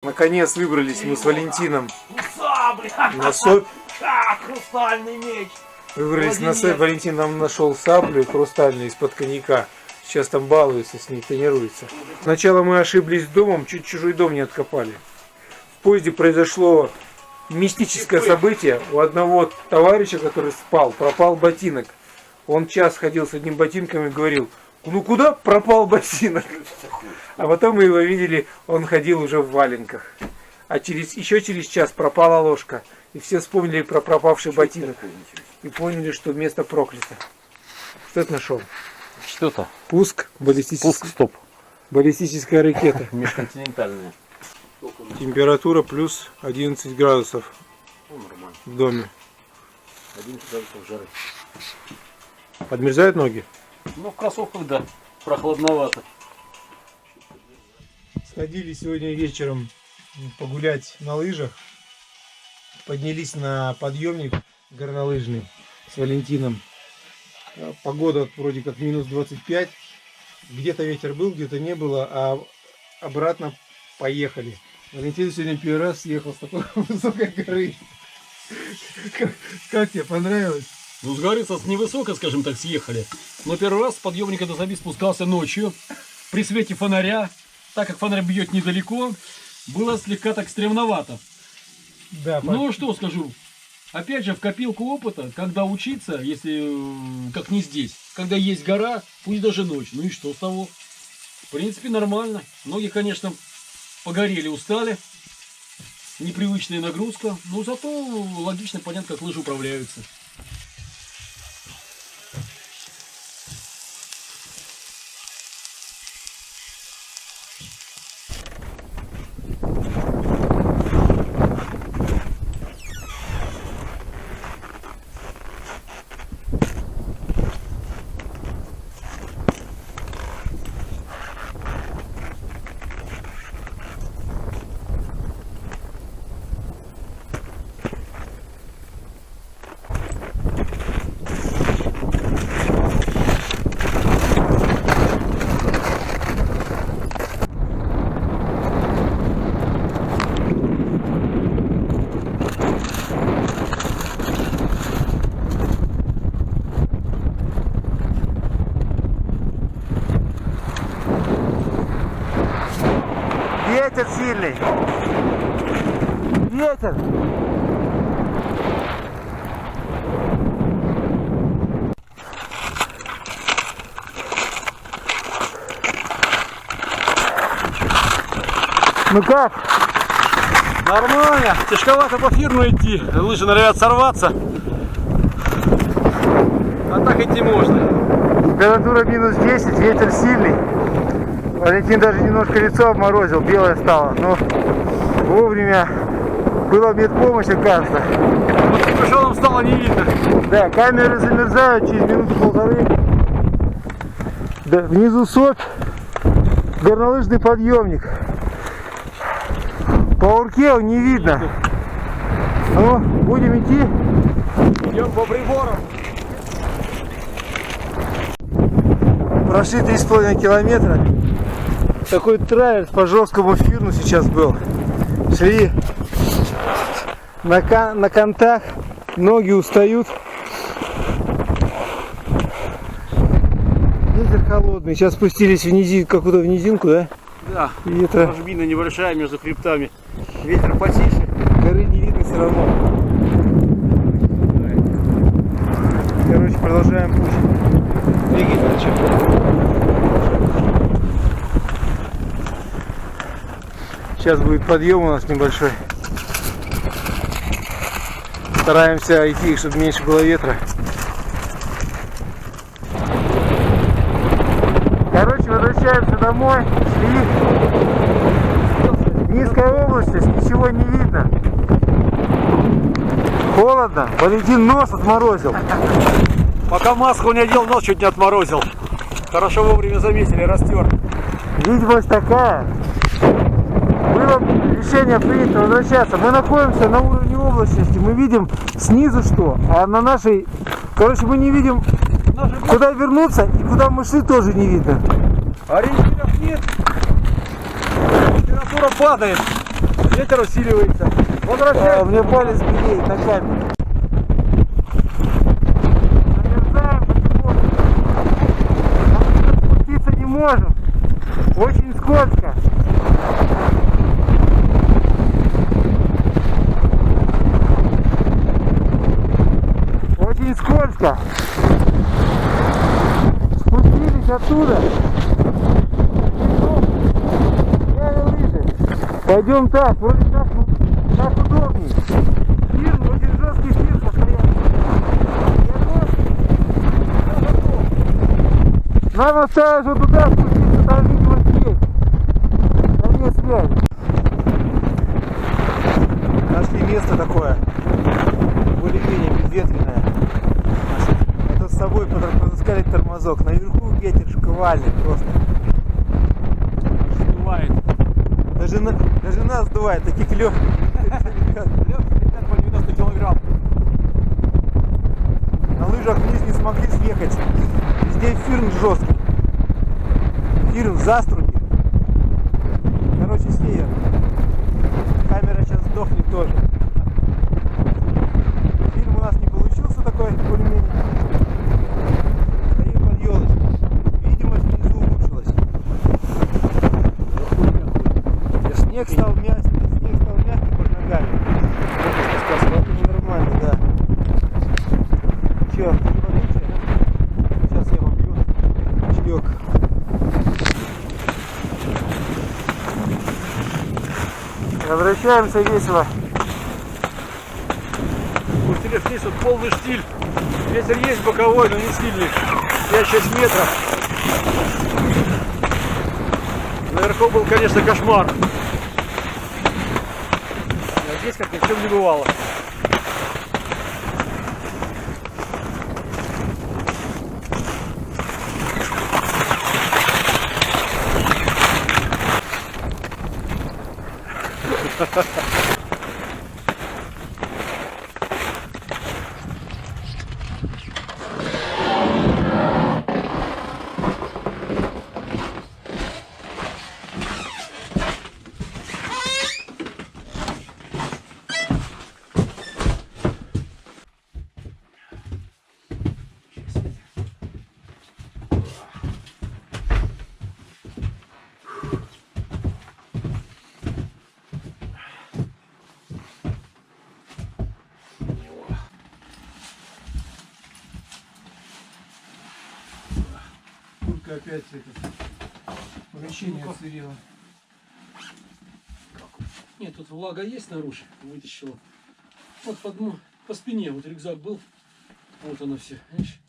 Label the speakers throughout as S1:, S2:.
S1: Наконец выбрались мы с Валентином на
S2: сопь. Хрустальный меч.
S1: Выбрались на сопь. Валентин нам нашел саблю хрустальную из-под коньяка. Сейчас там балуется с ней, тренируется. Сначала мы ошиблись домом, чуть чужой дом не откопали. В поезде произошло мистическое событие. У одного товарища, который спал, пропал ботинок. Он час ходил с одним ботинком и говорил: ну куда пропал ботинок? А потом мы его видели, он ходил уже в валенках. А еще через час пропала ложка. И все вспомнили про пропавший ботинок. И поняли, что место проклято. Что ты нашел?
S2: Что-то.
S1: Пуск баллистический.
S2: Пуск, стоп.
S1: Баллистическая ракета.
S2: Межконтинентальная.
S1: Температура плюс 11 градусов в доме.
S2: 11 градусов жары.
S1: Подмерзают ноги?
S2: Ну, в кроссовках, да. Прохладновато.
S1: Сходили сегодня вечером погулять на лыжах. Поднялись на подъемник горнолыжный с Валентином. Погода вроде как минус 25. Где-то ветер был, где-то не было, а обратно поехали. Валентин сегодня первый раз съехал с такой высокой горы. Как тебе, понравилось?
S3: Ну, с горы невысоко, скажем так, съехали. Но первый раз с подъемника до Заби спускался ночью, при свете фонаря. Так как фонарь бьет недалеко, было слегка так стремновато.
S1: Да,
S3: ну, что скажу. Опять же, в копилку опыта, когда учиться, если как не здесь, когда есть гора, пусть даже ночь. Ну и что с того? В принципе, нормально. Ноги, конечно, погорели, устали. Непривычная нагрузка. Но зато логично понятно, как лыжи управляются.
S1: Ветер сильный. Ветер. Ну как?
S3: Нормально. Тяжковато по фирму идти. Лыжи норовят сорваться. А так идти можно.
S1: Температура минус 10, ветер сильный. Валентин даже немножко лицо обморозил, белое стало. Но вовремя была медпомощь, оказывается.
S3: Вот с капюшоном стало не видно.
S1: Да, камеры замерзают через минуту-полторы. Да, внизу сопь, горнолыжный подъемник. По урке не видно. Ну, будем идти.
S3: Идем по приборам.
S1: Прошли 3,5 километра. Такой траверс по жесткому фирну сейчас был. Шли на контах, ноги устают. Ветер холодный. Сейчас спустились какую-то в низинку, да?
S3: Да,
S1: и это...
S3: ложбина небольшая между хребтами.
S1: Ветер потише, горы не видно все равно. Короче, продолжаем путь. Двигатель что? Сейчас будет подъем у нас небольшой. Стараемся идти, чтобы меньше было ветра. Короче, возвращаемся домой. Шли. Низкая облачность, ничего не видно. Холодно. Валентин нос отморозил.
S3: Пока маску не одел, нос чуть не отморозил. Хорошо вовремя заметили, растер.
S1: Видимость такая. Было решение принято возвращаться. Мы находимся на уровне облачности. Мы видим снизу что, а на нашей... Короче, мы не видим, куда вернуться и куда мы шли, тоже не видно.
S3: Ориентиров нет. Температура падает.
S2: Ветер усиливается. Возвращаемся.
S1: Мне палец белеет на камеру. Спуститься не можем. Очень скользко. Очень скользко. Спустились оттуда. Взяли лыжи. Пойдем так, вроде так удобнее. Фирм, очень жесткий фирм постоянно. Нам осталось вот туда спуститься, там видимо связь. Там нет связи. Нашли место такое, более-менее безветренное. Это с собой потаскали тормозок. Наверху ветер шквальный просто.
S2: Сдувает.
S1: Даже нас сдувает, таких легких.
S2: Ребят, по 90 килограмм.
S1: На лыжах вниз не смогли съехать. Везде фирм жесткий. Фирм заструги. Короче, север. Камера сейчас сдохнет тоже. Фильм у нас не получился такой, более-менее. Стоим под елочкой. Видимость внизу улучшилась. Снег стал мягким под ногами. Это нормально, да. Че, сейчас я попью чаек. Возвращаемся весело.
S2: Спустились вниз, вот полный штиль. Ветер есть боковой, но не сильный. 5-6 метров. Наверху был, конечно, кошмар. А здесь как ни в чем не бывало.
S1: Опять это помещение отсырело.
S3: Нет, тут влага есть снаружи, вытащила. Вот по спине, вот рюкзак был. Вот оно все, видишь?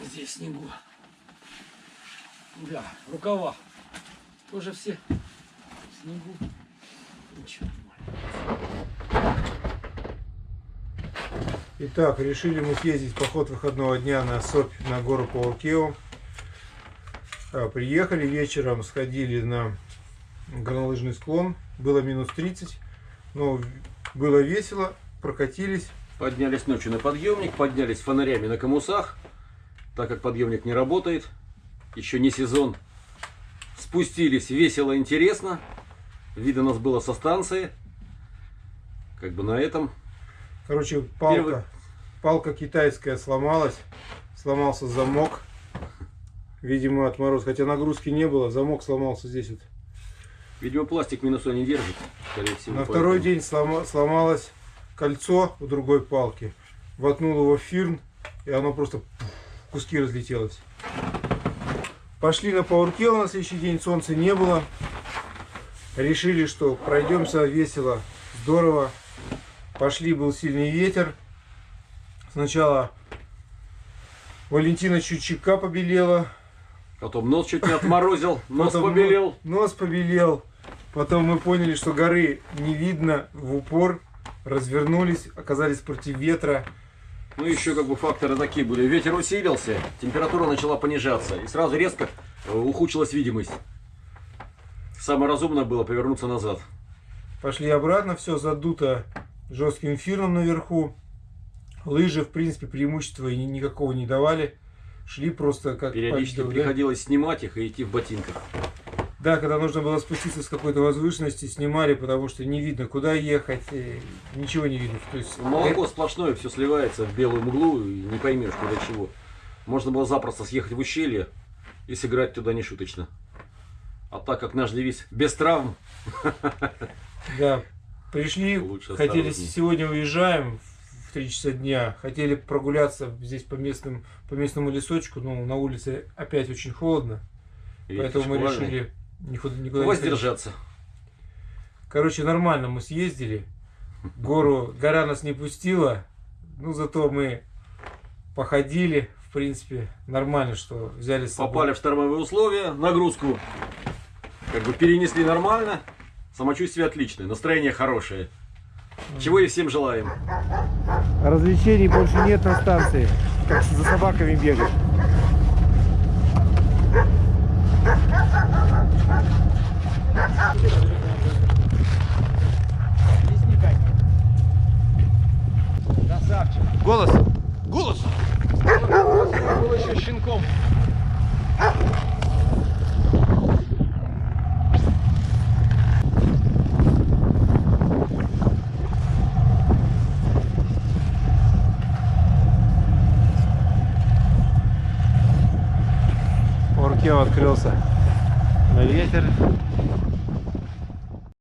S3: Здесь снегу. Да, рукава. Тоже все в снегу. Ничего.
S1: Итак, решили мы съездить в поход выходного дня на Сопь, на гору Паукео. Приехали вечером, сходили на горнолыжный склон. Было минус 30, но было весело, прокатились.
S2: Поднялись ночью на подъемник, поднялись фонарями на комусах, так как подъемник не работает, еще не сезон. Спустились весело, интересно. Видно нас было со станции. Как бы на этом.
S1: Короче, палка китайская сломалась, сломался замок. Видимо, от мороза, хотя нагрузки не было, замок сломался здесь вот.
S2: Видимо, пластик минуса не держит, скорее всего.
S1: На второй день сломалось кольцо у другой палки. Воткнул его в фирн, и оно просто в куски разлетелось. Пошли на Паукео на следующий день, солнца не было. Решили, что пройдемся весело, здорово. Пошли, был сильный ветер. Сначала Валентина чуть щека побелела.
S2: Потом нос чуть не отморозил, нос побелел.
S1: Нос побелел. Потом мы поняли, что горы не видно в упор. Развернулись, оказались против ветра.
S2: Ну еще как бы факторы такие были. Ветер усилился, температура начала понижаться. И сразу резко ухудшилась видимость. Самое разумное было повернуться назад.
S1: Пошли обратно, все задуто жестким фирном наверху. Лыжи, в принципе, преимущества никакого не давали. Шли просто как
S2: периодически
S1: пойдем,
S2: приходилось снимать их и идти в ботинках.
S1: Да, когда нужно было спуститься с какой-то возвышенности, снимали, потому что не видно, куда ехать, ничего не видно. То есть,
S2: Молоко сплошное, все сливается в белую мглу, и не поймешь, куда чего. Можно было запросто съехать в ущелье и сыграть туда нешуточно. А так как наш девиз без травм,
S1: да, пришли,
S2: лучше
S1: хотели,
S2: осторожней.
S1: сегодня уезжаем в 3 часа дня, хотели прогуляться здесь по местному лесочку, но на улице опять очень холодно, поэтому мы
S2: шквальный.
S1: решили никуда не ходить.
S2: Воздержаться.
S1: Короче, нормально мы съездили, гора нас не пустила, ну зато мы походили, в принципе, нормально, что взяли с собой.
S2: Попали в штормовые условия, нагрузку как бы перенесли нормально, самочувствие отличное, настроение хорошее. Чего и всем желаем.
S1: Развлечений больше нет на станции, как за собаками бегать.
S3: Красавчик.
S1: Голос.
S3: Голос! Был еще щенком.
S1: Оркео открылся на ветер.